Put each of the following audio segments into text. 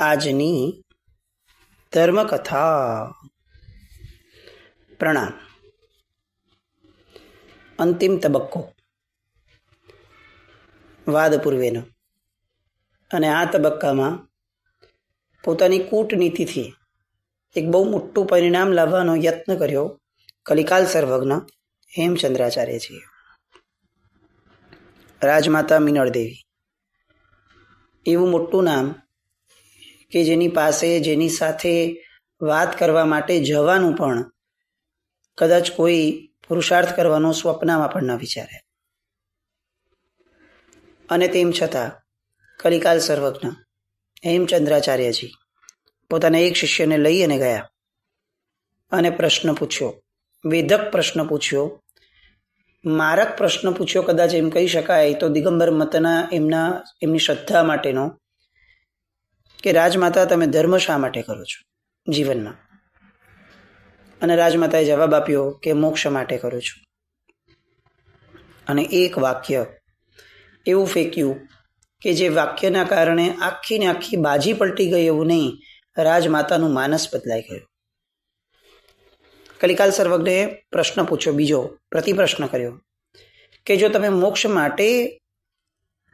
આજની ધર્મકથા. પ્રણામ. અંતિમ તબક્કો વાદ પૂર્વેનો, અને આ તબક્કામાં પોતાની કૂટનીતિથી એક બહુ મોટું પરિણામ લાવવાનો યત્ન કર્યો કલિકાલ સર્વજ્ઞ હેમચંદ્રાચાર્યજીએ. રાજમાતા મીનળદેવી એવું મોટું નામ કે જેની પાસે, જેની સાથે વાત કરવા માટે જવાનું પણ કદાચ કોઈ પુરુષાર્થ કરવાનો સ્વપ્નમાં પણ ન વિચારે. અને તેમ છતાં કલિકાલ સર્વજ્ઞ હેમચંદ્રાચાર્યજી પોતાના એક શિષ્યને લઈ અને ગયા અને પ્રશ્ન પૂછ્યો, વેધક પ્રશ્ન પૂછ્યો, મારક પ્રશ્ન પૂછ્યો. કદાચ એમ કહી શકાય તો દિગંબર મતના એમની શ્રદ્ધા માટેનો, કે રાજમાતા તમે ધર્મ શા માટે કરો છો જીવનમાં? અને રાજમાતાએ જવાબ આપ્યો કે મોક્ષ માટે કરું છું. અને એક વાક્ય એવું ફેંક્યું કે જે વાક્યના કારણે આખી ને આખી બાજી પલટી ગઈ એવું નહીં, રાજમાતાનું માનસ બદલાઈ ગયું. કલિકાલ સર્વજ્ઞએ પ્રશ્ન પૂછ્યો, બીજો પ્રતિપ્રશ્ન કર્યો કે જો તમે મોક્ષ માટે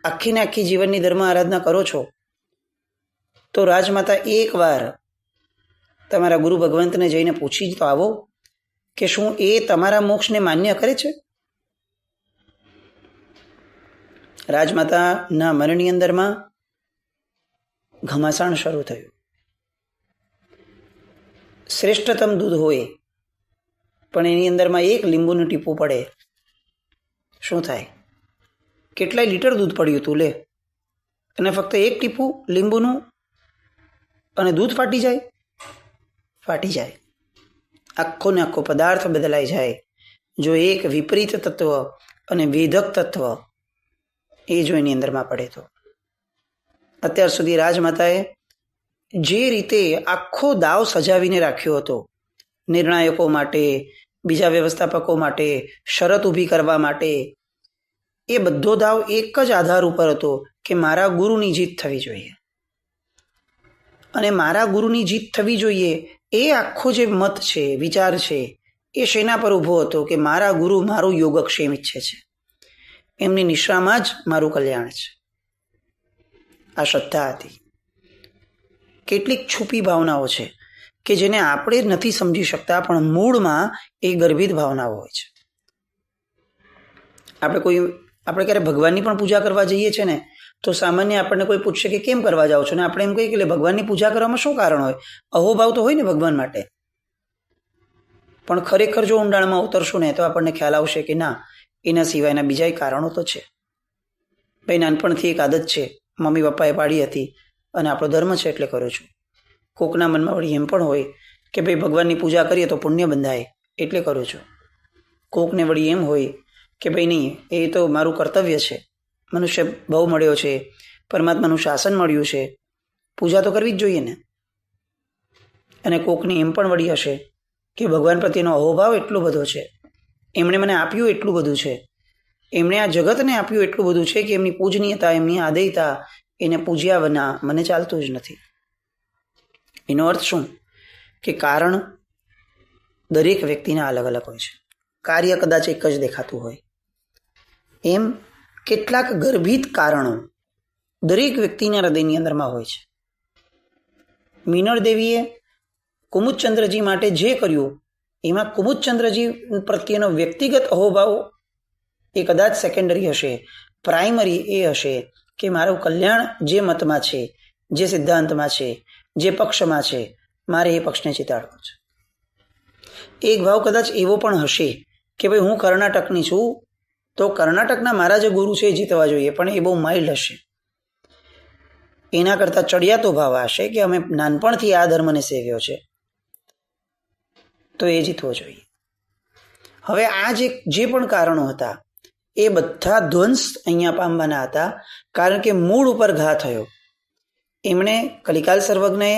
આખી ને આખી જીવનની ધર્મ આરાધના કરો છો તો રાજમાતા એકવાર તમારા ગુરુ ભગવંતને જઈને પૂછી તો આવો કે શું એ તમારા મોક્ષને માન્ય કરે છે? રાજમાતાના મનની અંદરમાં ઘમાસાણ શરૂ થયું. શ્રેષ્ઠતમ દૂધ હોય પણ એની અંદરમાં એક લીંબુનું ટીપું પડે, શું થાય? કેટલાય લીટર દૂધ પડ્યું તું લે, અને ફક્ત એક ટીપું લીંબુનું અને દૂધ ફાટી જાય. ફાટી જાય, આખો ને આખો પદાર્થ બદલાઈ જાય જો એક વિપરીત તત્વ અને વેધક તત્વ એ જો એની અંદરમાં પડે તો. અત્યાર સુધી રાજમાતાએ જે રીતે આખો દાવ સજાવીને રાખ્યો હતો, નિર્ણાયકો માટે, બીજા વ્યવસ્થાપકો માટે, શરત ઊભી કરવા માટે, એ બધો દાવ એક જ આધાર ઉપર હતો કે મારા ગુરુની જીત થવી જોઈએ. અને મારા ગુરુની જીત થવી જોઈએ એ આખો જે મત છે, વિચાર છે, એ શેના પર ઊભો હતો કે મારા ગુરુ મારું યોગક્ષેમ ઈચ્છે છે, એમની નિશ્રામાં જ મારું કલ્યાણ છે. આ શ્રદ્ધા હતી. કેટલીક છુપી ભાવનાઓ છે કે જેને આપણે નથી સમજી શકતા, પણ મૂળમાં એ ગર્ભિત ભાવનાઓ હોય છે. આપણે ક્યારે ભગવાનની પણ પૂજા કરવા જઈએ છીએ ને, તો સામાન્ય આપણને કોઈ પૂછશે કે કેમ કરવા જાઓ છો, ને આપણે એમ કહીએ કે ભગવાનની પૂજા કરવામાં શું કારણ હોય? અહોભાવ તો હોય ને ભગવાન માટે. પણ ખરેખર જો ઊંડાણમાં ઉતરશું ને તો આપણને ખ્યાલ આવશે કે ના, એના સિવાયના બીજા કારણો તો છે. ભાઈ નાનપણથી એક આદત છે, મમ્મી પપ્પાએ પાડી હતી અને આપણો ધર્મ છે એટલે કરું છું. કોકના મનમાં વળી એમ પણ હોય કે ભાઈ ભગવાનની પૂજા કરીએ તો પુણ્ય બંધાય એટલે કરું છું. કોકને વળી એમ હોય કે ભાઈ નહીં, એ તો મારું કર્તવ્ય છે, મનુષ્ય ભાવ મળ્યો છે, પરમાત્માનું શાસન મળ્યું છે, પૂજા તો કરવી જ જોઈએ ને. અને કોકને એમ પણ વળી હશે કે ભગવાન પ્રત્યેનો અહોભાવ એટલો બધો છે, એમણે મને આપ્યું એટલું બધું છે, એમણે આ જગતને આપ્યું એટલું બધું છે કે એમની પૂજનીયતા, એમની આદયતા, એને પૂજ્યા વિના મને ચાલતું જ નથી. એનો અર્થ શું? કે કારણ દરેક વ્યક્તિના અલગ અલગ હોય છે, કાર્ય કદાચ એક જ દેખાતું હોય. એમ કેટલાક ગર્ભિત કારણો દરેક વ્યક્તિના હૃદયની અંદરમાં હોય છે. મીનળદેવીએ કુમુદચંદ્રજી માટે જે કર્યું એમાં કુમુદચંદ્રજી પ્રત્યેનો વ્યક્તિગત અહોભાવ એ કદાચ સેકન્ડરી હશે. પ્રાઇમરી એ હશે કે મારું કલ્યાણ જે મતમાં છે, જે સિદ્ધાંતમાં છે, જે પક્ષમાં છે, મારે એ પક્ષને જીતાડવો છે. એક ભાવ કદાચ એવો પણ હશે કે ભાઈ હું કર્ણાટકની છું તો કર્ણાટકના મારા જે ગુરુ છે એ જીતવા જોઈએ, પણ એ બહુ માઇલ્ડ હશે. એના કરતાં ચડિયાતો ભાવ હશે કે અમે નાનપણથી આ ધર્મને સેવ્યો છે તો એ જીતવો જોઈએ. હવે આ જે પણ કારણો હતા એ બધા ધ્વંસ અહીંયા પામવાના હતા, કારણ કે મૂળ ઉપર ઘા થયો. એમણે કલિકાલ સર્વજ્ઞએ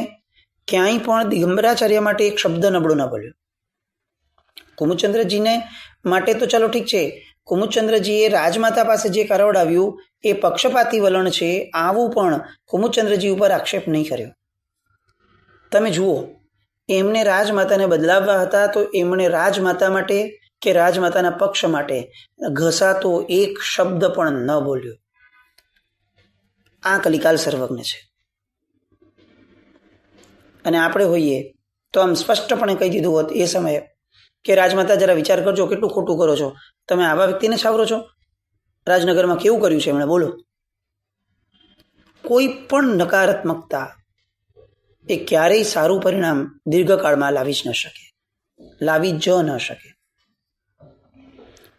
ક્યાંય પણ દિગંબરાચાર્ય માટે એક શબ્દ નબળો ન બોલ્યો. કુમુદચંદ્રજીને માટે તો ચાલો ઠીક છે, કુમુદચંદ્રજીએ રાજમાતા પાસે જે કરાવડાવ્યું એ પક્ષપાતી વલણ છે, આવું પણ કુમુદચંદ્રજી ઉપર આક્ષેપ નહીં કર્યો. તમે જુઓ, એમને રાજમાતાને બદલાવવા હતા તો એમણે રાજમાતા માટે કે રાજમાતાના પક્ષ માટે ઘસાતો એક શબ્દ પણ ન બોલ્યો. આ કલિકાલ સર્વજ્ઞ છે. અને આપણે હોઈએ તો આમ સ્પષ્ટપણે કહી દીધું હોત એ સમયે કે રાજમાતા જરા વિચાર કરજો, કેટલું ખોટું કરો છો તમે, આવા વ્યક્તિને છાવરો છો. રાજનગરમાં કેવું કર્યું છે એમણે, બોલો. કોઈ પણ નકારાત્મકતા એ ક્યારેય સારું પરિણામ દીર્ઘકાળમાં લાવી જ ન શકે, લાવી જ ન શકે.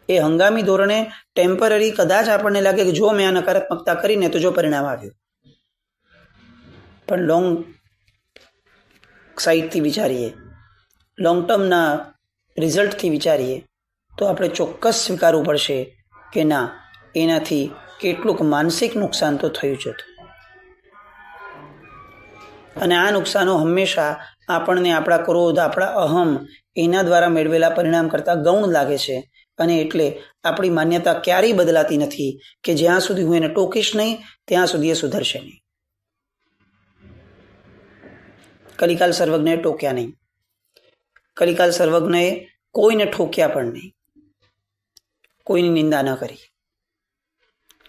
એ હંગામી ધોરણે ટેમ્પરરી કદાચ આપણને લાગે કે જો મેં આ નકારાત્મકતા કરીને તો જો પરિણામ આવ્યું, પણ લોંગ સાઇડથી વિચારીએ, લોંગ ટર્મના રિઝલ્ટથી વિચારીએ તો આપણે ચોક્કસ સ્વીકારવું પડશે કે ના, એનાથી કેટલુંક માનસિક નુકસાન તો થયું જ હતું. અને આ નુકસાનો હંમેશા આપણને આપણા ક્રોધ, આપણા અહમ એના દ્વારા મેળવેલા પરિણામ કરતાં ગૌણ લાગે છે. અને એટલે આપણી માન્યતા ક્યારેય બદલાતી નથી કે જ્યાં સુધી હું એને ટોકીશ નહીં ત્યાં સુધી એ સુધરશે નહીં. કલિકાલ સર્વજ્ઞએ ટોક્યા નહીં, કલિકાલ સર્વજ્ઞએ કોઈને ઠોક્યા પણ નહીં, કોઈની નિંદા ન કરી.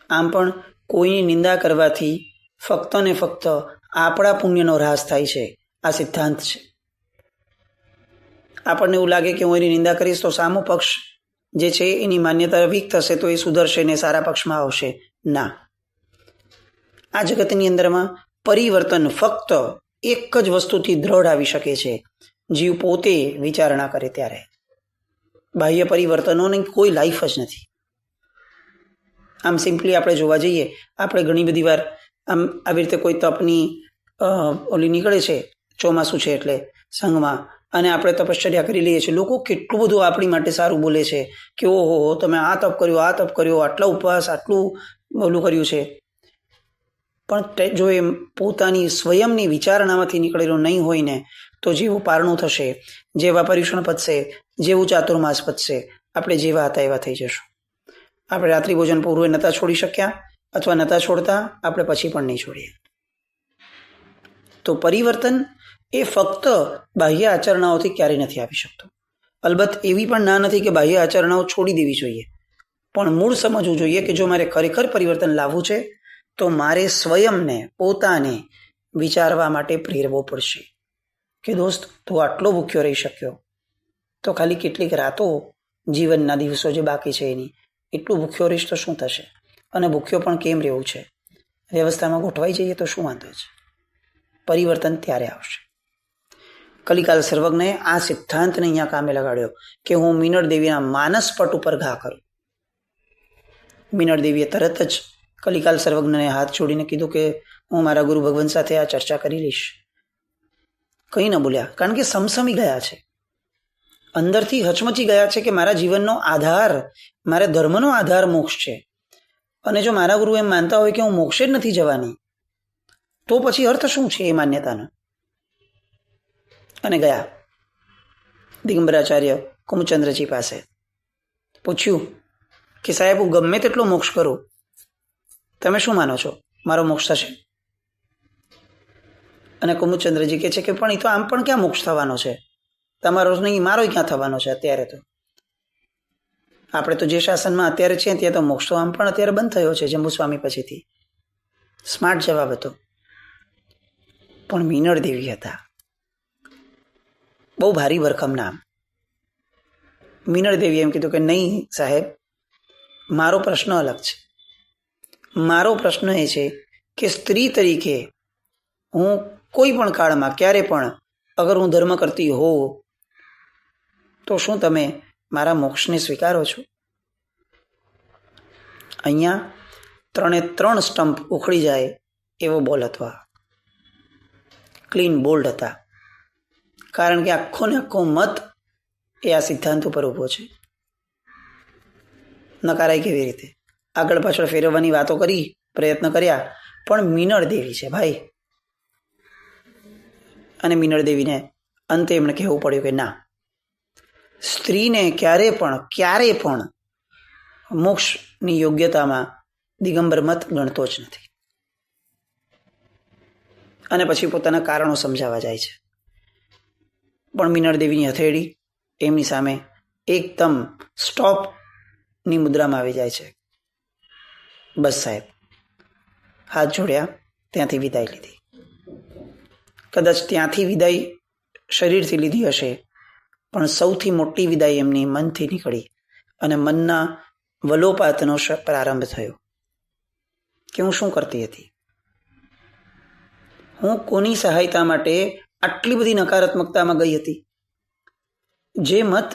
આમ પણ કોઈની નિંદા કરવાથી ફક્ત ને ફક્ત આપણા પુણ્યનો હ્રાસ થાય છે. આ સિદ્ધાંત છે. આપણને એવું લાગે કે હું એની નિંદા કરીશ તો સામો પક્ષ જે છે એની માન્યતા વીક થશે તો એ સુધરશે ને સારા પક્ષમાં આવશે. ના, આ જગતની અંદરમાં પરિવર્તન ફક્ત એક જ વસ્તુથી દ્રઢ આવી શકે છે, જીવ પોતે વિચારણા કરે ત્યારે. બાહ્ય પરિવર્તનોની કોઈ લાઈફ જ નથી. આમ સિમ્પલી આપણે જોવા જઈએ, આપણે ઘણી બધી વાર આમ આવી રીતે કોઈ તપની ઓલી નીકળે છે, ચોમાસું છે એટલે સંઘમાં, અને આપણે તપશ્ચર્યા કરી લઈએ છીએ. લોકો કેટલું બધું આપણી માટે સારું બોલે છે કે ઓહો તમે આ તપ કર્યો, આ તપ કર્યો, આટલા ઉપવાસ, આટલું ઓલું કર્યું છે. પણ જો એ પોતાની સ્વયંની વિચારણામાંથી નીકળેલું નહીં હોય ને તો જેવું પારણું થશે, જેવા પર્યુષણ પતશે, જેવું ચાતુર્માસ પતશે, આપણે જેવા હતા એવા થઈ જશું. આપણે રાત્રિ ભોજન પૂર્વે નતા છોડી શક્યા અથવા નતા છોડતા, આપણે પછી પણ નહીં છોડીએ. તો પરિવર્તન એ ફક્ત બાહ્ય આચરણાઓથી ક્યારેય નથી આવી શકતું. અલબત્ત એવી પણ ના નથી કે બાહ્ય આચરણાઓ છોડી દેવી જોઈએ, પણ મૂળ સમજવું જોઈએ કે જો મારે ખરેખર પરિવર્તન લાવવું છે તો મારે સ્વયંને, પોતાને વિચારવા માટે પ્રેરવો પડશે કે દોસ્ત તું આટલો ભૂખ્યો રહી શક્યો તો ખાલી કેટલીક રાતો, જીવનના દિવસો જે બાકી છે એની, એટલું ભૂખ્યો રહીશ તો શું થશે? અને ભૂખ્યો પણ કેમ રહેવું છે? વ્યવસ્થામાં ગોઠવાઈ જઈએ તો શું વાંધો છે? પરિવર્તન ત્યારે આવશે. કલિકાલ સર્વજ્ઞએ આ સિદ્ધાંતને અહીંયા કામે લગાડ્યો કે હું મીનળ દેવીના માનસપટ ઉપર ઘા કરું. મીનળ દેવીએ તરત જ કલિકાલ સર્વજ્ઞને હાથ જોડીને કીધું કે હું મારા ગુરુ ભગવાન સાથે આ ચર્ચા કરી લઈશ. કંઈ ન બોલ્યા, કારણ કે સમસમી ગયા છે, અંદરથી હચમચી ગયા છે કે મારા જીવનનો આધાર, મારા ધર્મનો આધાર મોક્ષ છે. અને જો મારા ગુરુ એમ માનતા હોય કે હું મોક્ષે જ નથી જવાની તો પછી અર્થ શું છે એ માન્યતાનો? અને ગયા દિગંબરાચાર્ય કુમુદચંદ્રજી પાસે, પૂછ્યું કે સાહેબ હું ગમે તેટલો મોક્ષ કરું, તમે શું માનો છો મારો મોક્ષ થશે? અને કુમુદચંદ્રજી કહે છે કે પણ એ તો આમ પણ ક્યાં મોક્ષ થવાનો છે, તમારો નહીં મારો ક્યાં થવાનો છે? અત્યારે તો આપણે તો જે શાસનમાં અત્યારે છીએ ત્યાં તો મોક્ષ તો આમ પણ અત્યારે બંધ થયો છે જંબુસ્વામી પછીથી. સ્માર્ટ જવાબ હતો. પણ મીનળ દેવી હતા, બહુ ભારી ભરખમ નામ. મીનળ દેવી એમ કીધું કે નહીં સાહેબ, મારો પ્રશ્ન અલગ છે. મારો પ્રશ્ન એ છે કે સ્ત્રી તરીકે હું કોઈ પણ કાળમાં ક્યારે પણ અગર હું ધર્મ કરતી હોઉં તો શું તમે મારા મોક્ષને સ્વીકારો છો? અહીંયા 3 સ્ટમ્પ ઉખડી જાય એવો બોલ હતો. ક્લીન બોલ્ડ હતા, કારણ કે આખો ને આખો મત એ આ સિદ્ધાંત ઉપર ઊભો છે. નકારાય કેવી રીતે? આગળ પાછળ ફેરવવાની વાતો કરી, પ્રયત્ન કર્યા, પણ મીનળ દેવી છે ભાઈ. અને મીનળ દેવીને અંતે એમણે કહેવું પડ્યું કે ના, સ્ત્રીને ક્યારે પણ મોક્ષની યોગ્યતામાં દિગંબર મત ગણતો જ નથી. અને પછી પોતાના કારણો સમજાવવા જાય છે. પણ મીનળ દેવીની હથેળી એમની સામે એકદમ સ્ટોપની મુદ્રામાં આવી જાય છે. બસ સાહેબ, હાથ જોડ્યા, ત્યાંથી વિદાય લીધી. કદાચ ત્યાંથી વિદાય શરીરથી લીધી હશે, પણ સૌથી મોટી વિદાય એમની મનથી નીકળી અને મનના વલોપાતનો પ્રારંભ થયો કે હું શું કરતી હતી, હું કોની સહાયતા માટે આટલી બધી નકારાત્મકતામાં ગઈ હતી. જે મત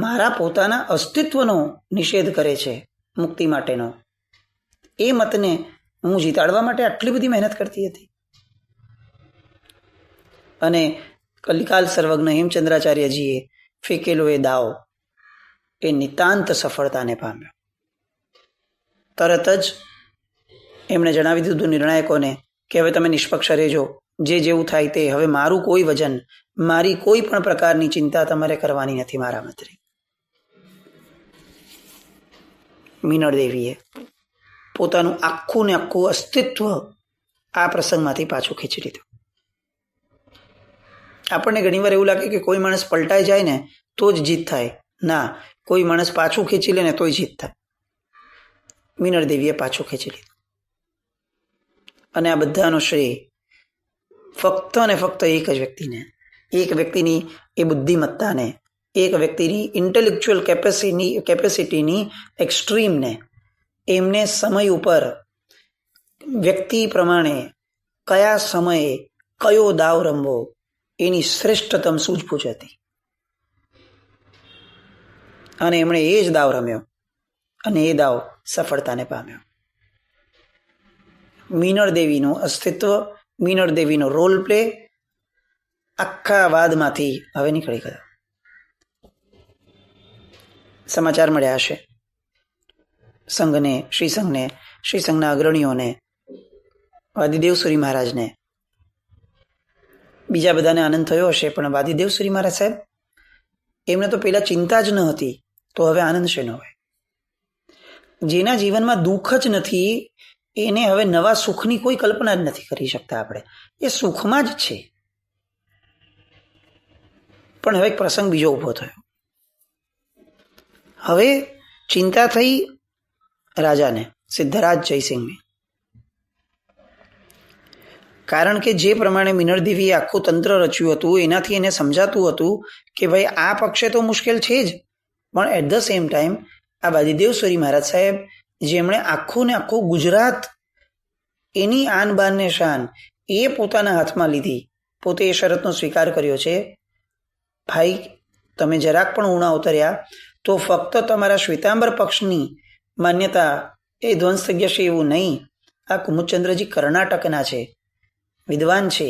મારા પોતાના અસ્તિત્વનો નિષેધ કરે છે મુક્તિ માટેનો, એ મતને હું જીતાડવા માટે આટલી બધી મહેનત કરતી હતી. અને કલિકાલ સર્વજ્ઞ હેમચંદ્રાચાર્યજીએ ફેંકેલો એ દાવ એ નિતાંત સફળતાને પામ્યો. તરત જ એમણે જણાવી દીધું નિર્ણાયકોને કે હવે તમે નિષ્પક્ષ રહેજો, જે જેવું થાય તે. હવે મારું કોઈ વજન, મારી કોઈ પણ પ્રકારની ચિંતા તમારે કરવાની નથી મારા મંત્રી. મીનળ દેવીએ પોતાનું આખું ને આખું અસ્તિત્વ આ પ્રસંગમાંથી પાછું ખેંચી લીધું. આપણને ઘણીવાર એવું લાગે કે કોઈ માણસ પલટાઈ જાય ને તો જ જીત થાય. ના, કોઈ માણસ પાછું ખેંચી લે ને તોય જીત થાય. મીનળ દેવીએ પાછું ખેંચી લીધું. અને આ બધાનો શ્રેય ફક્ત ને ફક્ત એક જ વ્યક્તિને, એક વ્યક્તિની એ બુદ્ધિમત્તાને, એક વ્યક્તિની ઇન્ટેલેક્ચ્યુઅલ કેપેસિટીની એક્સ્ટ્રીમને, એમને સમય ઉપર વ્યક્તિ પ્રમાણે કયા સમયે કયો દાવ રમવો એની શ્રેષ્ઠતમ સૂઝબૂઝ હતી. અને એમણે એ જ દાવ રમ્યો અને એ દાવ સફળતાને પામ્યો. મીનળ દેવીનું અસ્તિત્વ, મીનળ દેવીનો રોલ પ્લે આખા વાદમાંથી હવે નીકળી ગયો. સમાચાર મળ્યા હશે સંઘને, શ્રી સંઘના અગ્રણીઓને, વાદીદેવસુરી મહારાજને, બીજા બધાને આનંદ થયો હશે. પણ વાદીદેવસુરી મહારાજ સાહેબ, એમને તો પેલા ચિંતા જ ન હતી, તો હવે આનંદ શેનો હોય? જેના જીવનમાં દુઃખ જ નથી એને હવે નવા સુખની કોઈ કલ્પના જ નથી કરી શકતા આપણે. એ સુખમાં જ છે. પણ હવે એક પ્રસંગ બીજો ઊભો થયો. હવે ચિંતા થઈ રાજાને, સિદ્ધરાજ જયસિંહની. કારણ કે જે પ્રમાણે મીનળ દેવીએ આખું તંત્ર રચ્યું હતું એનાથી એને સમજાતું હતું કે ભાઈ આ પક્ષે તો મુશ્કેલ છે જ, પણ એટ ધ સેમ ટાઈમ આ વાદીદેવસુરી મહારાજ સાહેબ, જેમણે આખું ને આખું ગુજરાત, એની આન બાન ને શાન એ પોતાના હાથમાં લીધી, પોતે એ શરતનો સ્વીકાર કર્યો છે, ભાઈ તમે જરાક પણ ઊણા ઉતર્યા તો ફક્ત તમારા શ્વેતાંબર પક્ષની માન્યતા એ ધ્વંસ થઈ જશે એવું નહીં. આ કુમુદચંદ્રજી કર્ણાટકના છે, વિદ્વાન છે.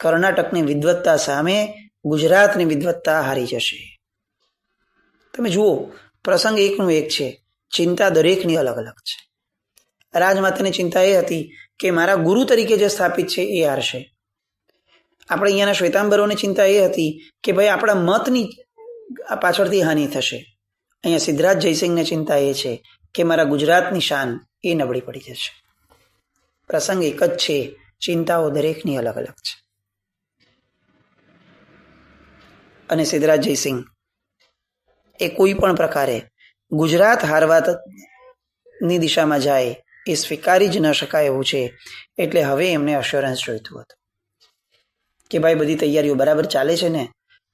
કર્ણાટકની વિદ્વત્તા સામે ગુજરાતની વિદ્વત્તા હારી જશે. તમે જુઓ, પ્રસંગ એકનું એક છે, ચિંતા દરેકની અલગ અલગ છે. રાજમાતાની ચિંતા એ હતી કે મારા ગુરુ તરીકે જે સ્થાપિત છે એ હારશે. આપણે અહીંયાના શ્વેતાંબરોની ચિંતા એ હતી કે ભાઈ આપણા મતની પાછળથી હાનિ થશે. અહીંયા સિદ્ધરાજ જયસિંહની ચિંતા એ છે કે મારા ગુજરાતની શાન એ નબળી પડી જશે. પ્રસંગ એક જ છે, ચિંતાઓ દરેકની અલગ અલગ છે. અને સિદ્ધરાજ જયસિંહ એ કોઈ પણ પ્રકારે ગુજરાત હારવાની દિશામાં જાય એ સ્વીકારી જ ન શકાય એવું છે. એટલે હવે એમને અશ્યોરન્સ જોઈતું હતું કે ભાઈ બધી તૈયારીઓ બરાબર ચાલે છે ને,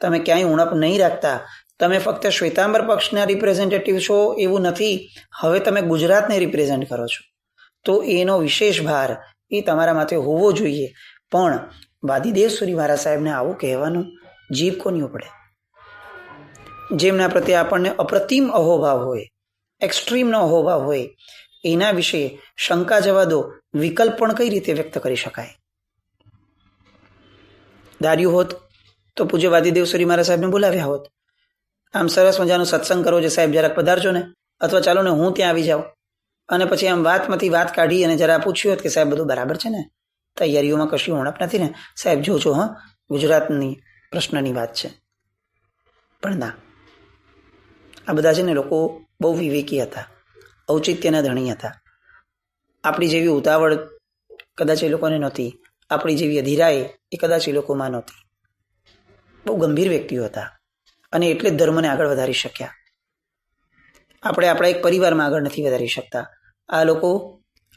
તમે ક્યાંય ઉણપ નહીં રાખતા, તમે ફક્ત શ્વેતાંબર પક્ષના રિપ્રેઝેન્ટેટિવ છો એવું નથી, હવે તમે ગુજરાતને રિપ્રેઝેન્ટ કરો છો, તો એનો વિશેષ ભાર એ તમારા માથે હોવો જોઈએ. પણ વાદીદેવસુરી મહારાજ સાહેબને આવું કહેવાનું જીભ કોની ઉપડે? જેમના પ્રત્યે આપણને અપ્રતિમ અહોભાવ હોય, એક્સ્ટ્રીમનો અહોભાવ હોય, એના વિશે શંકા જવા દો, વિકલ્પ પણ કઈ રીતે વ્યક્ત કરી શકાય? ધાર્યું હોત તો પૂજ્ય વાદીદેવસુરી મહારાજ સાહેબને બોલાવ્યા હોત, આમ સરસ મજાનો સત્સંગ કરો છે સાહેબ, જરાક પધારજો ને, અથવા ચાલો ને હું ત્યાં આવી જાઉં. અને પછી આમ વાતમાંથી વાત કાઢી અને જરા પૂછ્યું હોત કે સાહેબ બધું બરાબર છે ને, તૈયારીઓમાં કશી ઉણપ નથી ને સાહેબ, જોજો હા, ગુજરાતની પ્રશ્નની વાત છે. પણ ના, આ બધા છે ને લોકો બહુ વિવેકી હતા, ઔચિત્યના ધણી હતા. આપણી જેવી ઉતાવળ કદાચ એ લોકોને નહોતી, આપણી જેવી અધીરાઈ એ કદાચ એ લોકોમાં નહોતી. બહુ ગંભીર વ્યક્તિઓ હતા અને એટલે જ ધર્મને આગળ વધારી શક્યા. આપણે આપણા એક પરિવારમાં આગળ નથી વધારી શકતા. આ લોકો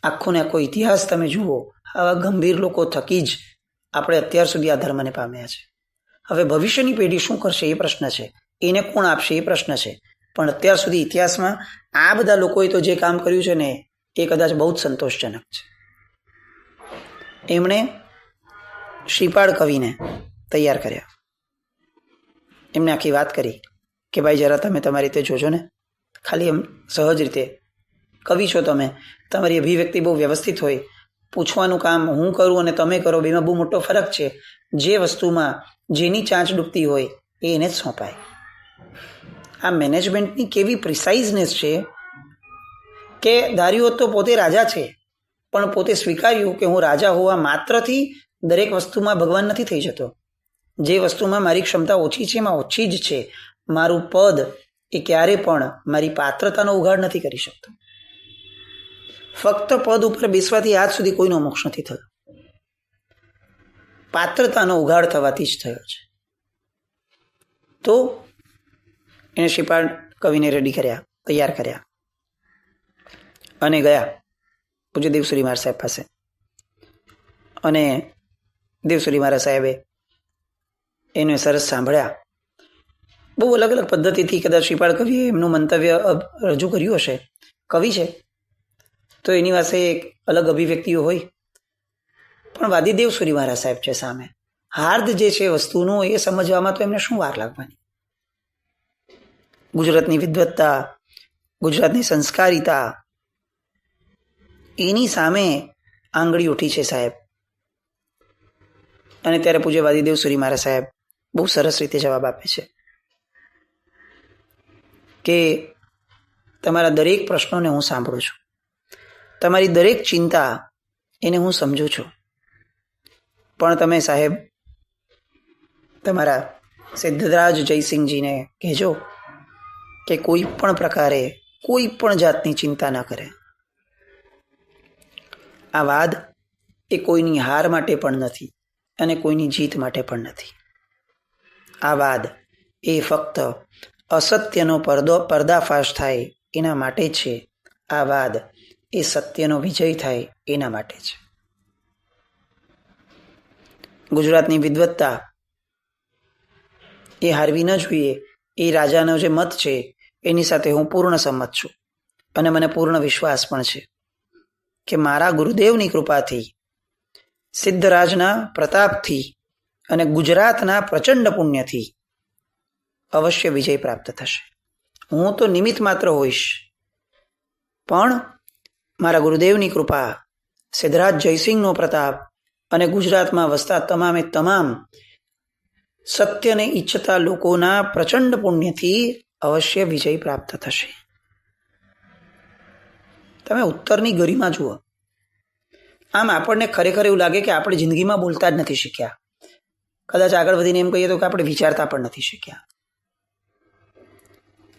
આખો ને આખો ઇતિહાસ તમે જુઓ, આવા ગંભીર લોકો થકી જ આપણે અત્યાર સુધી આ ધર્મને પામ્યા છે. હવે ભવિષ્યની પેઢી શું કરશે એ પ્રશ્ન છે, એને કોણ આપશે એ પ્રશ્ન છે. પણ અત્યાર સુધી ઇતિહાસમાં આ બધા લોકોએ તો જે કામ કર્યું છે ને એ કદાચ બહુ જ સંતોષજનક છે. એમણે શ્રીપાળ કવિને તૈયાર કર્યા. એમને આખી વાત કરી કે ભાઈ જરા તમે તમારી રીતે જોજો ને, ખાલી એમ સહજ રીતે. કવિ છો તમે, તમારી અભિવ્યક્તિ બહુ વ્યવસ્થિત હોય, પૂછવાનું કામ હું કરું અને તમે કરો બેમાં બહુ મોટો ફરક છે. જે વસ્તુમાં જેની ચાંચ ડૂબતી હોય એ એને જ સોંપાય. આ મેનેજમેન્ટની કેવી પ્રિસાઇઝનેસ છે કે ધાર્યું તો પોતે રાજા છે પણ પોતે સ્વીકાર્યું કે હું રાજા હોવા માત્રથી દરેક વસ્તુમાં ભગવાન નથી થઈ જતો. જે વસ્તુમાં મારી ક્ષમતા ઓછી છે એમાં ઓછી જ છે. મારું પદ એ ક્યારે પણ મારી પાત્રતાનો ઉઘાડ નથી કરી શકતો. ફક્ત પદ ઉપર બેસવાથી આજ સુધી કોઈનો મોક્ષ નથી થયો, પાત્રતાનો ઉઘાડ થવાથી જ થયો છે. તો એને શ્રીપાળ કવિને રેડી કર્યા, તૈયાર કર્યા અને ગયા પૂજ્ય દેવસુરી મહારાજ સાહેબ પાસે. અને દેવસુરી મહારાજ સાહેબે એને સરસ સાંભળ્યા. બહુ અલગ અલગ પદ્ધતિથી કદાચ શ્રીપાળ કવિએ એમનું મંતવ્ય રજૂ કર્યું હશે. કવિ છે તો એની પાસે એક અલગ અભિવ્યક્તિઓ હોય, પણ વાદી દેવસુરી મહારાજ સાહેબ છે સામે. હાર્દ જે છે વસ્તુનું એ સમજવામાં તો એમને શું વાર લાગવાની. ગુજરાતની વિદ્વત્તા, ગુજરાતની સંસ્કારિતા, એની સામે આંગળી ઉઠી છે સાહેબ. અને ત્યારે પૂજ્ય વાદી દેવસુરી મહારાજ સાહેબ બહુ સરસ રીતે જવાબ આપે છે કે તમારા દરેક પ્રશ્નોને હું સાંભળું છું, તમારી દરેક ચિંતા એને હું સમજું છું, પણ તમે સાહેબ તમારા સિદ્ધરાજ જયસિંહજીને કહેજો કે કોઈ પણ પ્રકારે કોઈ પણ જાતની ચિંતા ન કરે. આ વાદ એ કોઈની હાર માટે પણ નથી અને કોઈની જીત માટે પણ નથી. આ વાદ એ ફક્ત અસત્યનો પર્દાફાશ થાય એના માટે છે. આ વાદ એ સત્યનો વિજય થાય એના માટે છે. ગુજરાતની વિદ્વત્તા એ હારવી ન જોઈએ એ રાજાનો જે મત છે એની સાથે હું પૂર્ણ સંમત છું. અને મને પૂર્ણ વિશ્વાસ પણ છે કે મારા ગુરુદેવની કૃપાથી, સિદ્ધરાજના પ્રતાપથી અને ગુજરાતના પ્રચંડ પુણ્યથી અવશ્ય વિજય પ્રાપ્ત થશે. હું તો નિમિત્ત માત્ર હોઈશ, પણ મારા ગુરુદેવની કૃપા, સિદ્ધરાજ જયસિંહનો પ્રતાપ અને ગુજરાતમાં વસતા તમામે તમામ સત્યને ઈચ્છતા લોકોના પ્રચંડ પુણ્યથી અવશ્ય વિજય પ્રાપ્ત થશે. તમે ઉત્તરની ગરિમા જુઓ. આમ આપણને ખરેખર એવું લાગે કે આપણે જિંદગીમાં બોલતા જ નથી શીખ્યા. કદાચ આગળ વધીને એમ કહીએ તો કે આપણે વિચારતા પણ નથી શીખ્યા.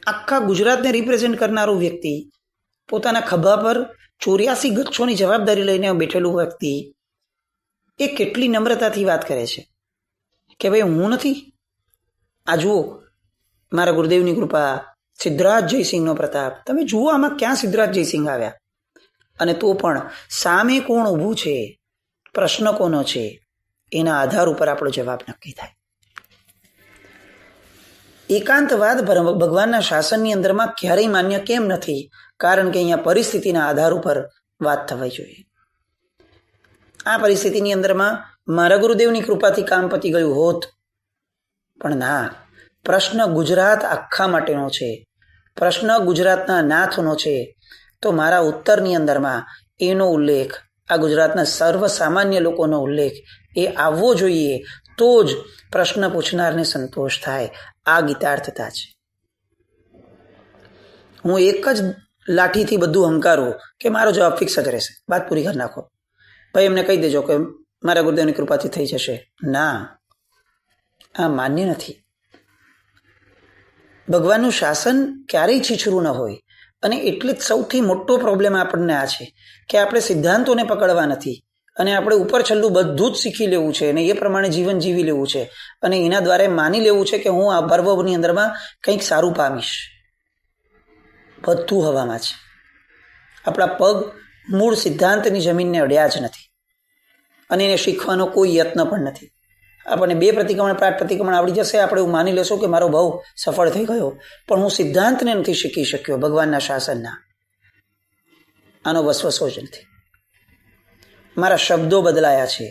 આખા ગુજરાતને રિપ્રેઝેન્ટ કરનારું વ્યક્તિ, પોતાના ખભા પર 84 ગચ્છોની જવાબદારી લઈને બેઠેલું વ્યક્તિ, એ કેટલી નમ્રતાથી વાત કરે છે કે ભાઈ હું નથી. આ જુઓ મારા ગુરુદેવની કૃપા, સિદ્ધરાજ જયસિંહનો પ્રતાપ. તમે જુઓ આમાં ક્યાં સિદ્ધરાજ જયસિંહ આવ્યા. અને તો પણ સામે કોણ ઊભું છે, પ્રશ્ન કોનો છે, એના આધાર ઉપર આપણો જવાબ નક્કી થાય. એકાંતવાદ ભગવાનના શાસનની અંદરમાં ક્યારેય માન્ય કેમ નથી? કારણ કે અહીંયા પરિસ્થિતિના આધાર ઉપર વાત થવી જોઈએ. આ પરિસ્થિતિની અંદરમાં મારા ગુરુદેવની કૃપાથી કામ પતી ગયું હોત, પણ ના, પ્રશ્ન ગુજરાત આખા માટેનો છે, પ્રશ્ન ગુજરાતના નાથનો છે. તો મારા ઉત્તરની અંદરમાં એનો ઉલ્લેખ, આ ગુજરાતના સર્વસામાન્ય લોકોનો ઉલ્લેખ એ આવવો જોઈએ. તો જ પ્રશ્ન પૂછનારને સંતોષ થાય. આ ગીતાર્થતા છે. હું એક જ લાઠીથી બધું હંકારું કે મારો જવાબ ફિક્સ જ રહેશે, વાત પૂરી કરી નાખો, ભાઈ એમને કહી દેજો કે મારા ગુરુદેવની કૃપાથી થઈ જશે. ના, આ માન્ય નથી. ભગવાનનું શાસન ક્યારેય છીછરું ન હોય. અને એટલે જ સૌથી મોટો પ્રોબ્લેમ આપણને આ છે કે આપણે સિદ્ધાંતોને પકડવા નથી અને આપણે ઉપર છેલ્લું બધું જ શીખી લેવું છે અને એ પ્રમાણે જીવન જીવી લેવું છે અને એના દ્વારા માની લેવું છે કે હું આ પર્વની અંદરમાં કંઈક સારું પામીશ. બધું હવામાં છે. આપણા પગ મૂળ સિદ્ધાંતની જમીનને અડ્યા જ નથી અને એને શીખવાનો કોઈ યત્ન પણ નથી. આપણને 2 પ્રતિક્રમણ 5 પ્રતિક્રમણ આવડી જશે, આપણે એવું માની લેશું કે મારો ભાવ સફળ થઈ ગયો, પણ હું સિદ્ધાંતને નથી શીખી શક્યો, ભગવાનના શાસનના. આનો વસવસો જ નથી. મારા શબ્દો બદલાયા છે,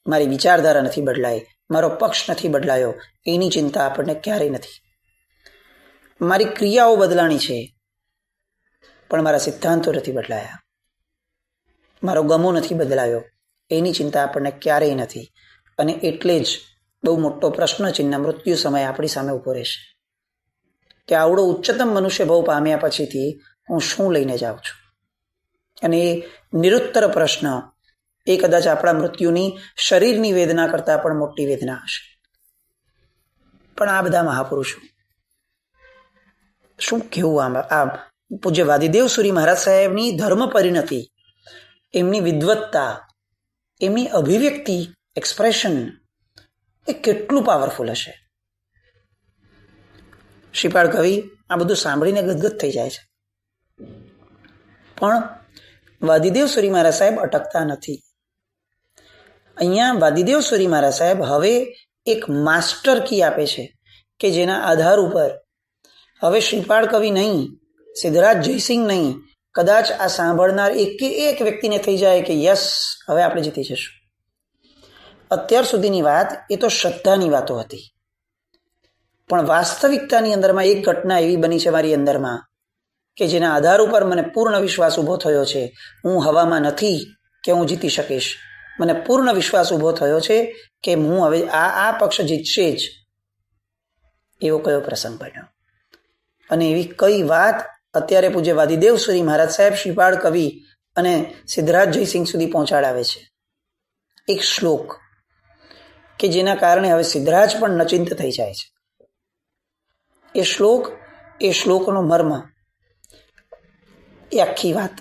મારી વિચારધારા નથી બદલાઈ, મારો પક્ષ નથી બદલાયો, એની ચિંતા આપણને ક્યારેય નથી. મારી ક્રિયાઓ બદલાણી છે પણ મારા સિદ્ધાંતો નથી બદલાયા. મારો ગમો નથી બદલાયો, એની ચિંતા આપણને ક્યારેય નથી. અને એટલે જ બહુ મોટો પ્રશ્નચિહ્ન મૃત્યુ સમયે આપણી સામે ઉભો રહેશે કે આવડો ઉચ્ચતમ મનુષ્ય ભાવ પામ્યા પછીથી હું શું લઈને જાઉં છું. અને એ નિરુત્તર પ્રશ્ન એ કદાચ આપણા મૃત્યુની શરીરની વેદના કરતાં પણ મોટી વેદના હશે. પણ આ બધા મહાપુરુષો શું કેવું, આ પૂજ્ય વાદીદેવ સુરી મહારાજ સાહેબની ધર્મ પરિણતિ, એમની વિદ્વત્તા, એમની અભિવ્યક્તિ, એક્સપ્રેશન એ કેટલું પાવરફુલ હશે. શ્રીપાળ કવિ આ બધું સાંભળીને ગદગદ થઈ જાય છે. પણ વાદીદેવ સુરી મહારાજ સાહેબ અટકતા નથી. અહીંયા વાદીદેવ સુરી મહારાજ સાહેબ હવે એક માસ્ટર કી આપે છે કે જેના આધાર ઉપર હવે શ્રીપાળ કવિ નહીં, સિદ્ધરાજ જયસિંહ નહીં, કદાચ આ સાંભળનાર એક વ્યક્તિને થઈ જાય કે યસ, હવે આપણે જીતી જશું. અત્યાર સુધીની વાત એ તો શ્રદ્ધાની વાતો હતી, પણ વાસ્તવિકતાની અંદરમાં એક ઘટના એવી બની છે મારી અંદરમાં કે જેના આધાર ઉપર મને પૂર્ણ વિશ્વાસ ઊભો થયો છે. હું હવામાં નથી કે હું જીતી શકીશ. મને પૂર્ણ વિશ્વાસ ઊભો થયો છે કે હું હવે આ પક્ષ જીતશે જ. એવો કયો પ્રસંગ બન્યો અને એવી કઈ વાત અત્યારે પૂજ્ય વાદીદેવ સુરી મહારાજ સાહેબ શ્રીપાળ કવિ અને સિદ્ધરાજ જયસિંહ સુધી પહોંચાડાવે છે. એક શ્લોક કે જેના કારણે હવે સિદ્ધરાજ પણ નચિંત થઈ જાય છે. એ શ્લોકનો મર્મ, એ આખી વાત.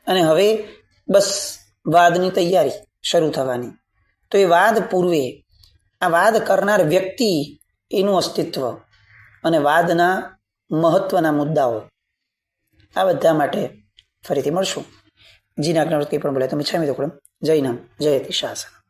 અને હવે બસ વાદની તૈયારી શરૂ થવાની. તો એ વાદ પૂર્વે આ વાદ કરનાર વ્યક્તિ, એનું અસ્તિત્વ અને વાદના મહત્વના મુદ્દાઓ, આ બધા માટે ફરીથી મળશું. જીના આજ્ઞાવૃત્તિ પણ બોલે તમે છામી દોકડમ. જય નામ જય અતિ શાસન.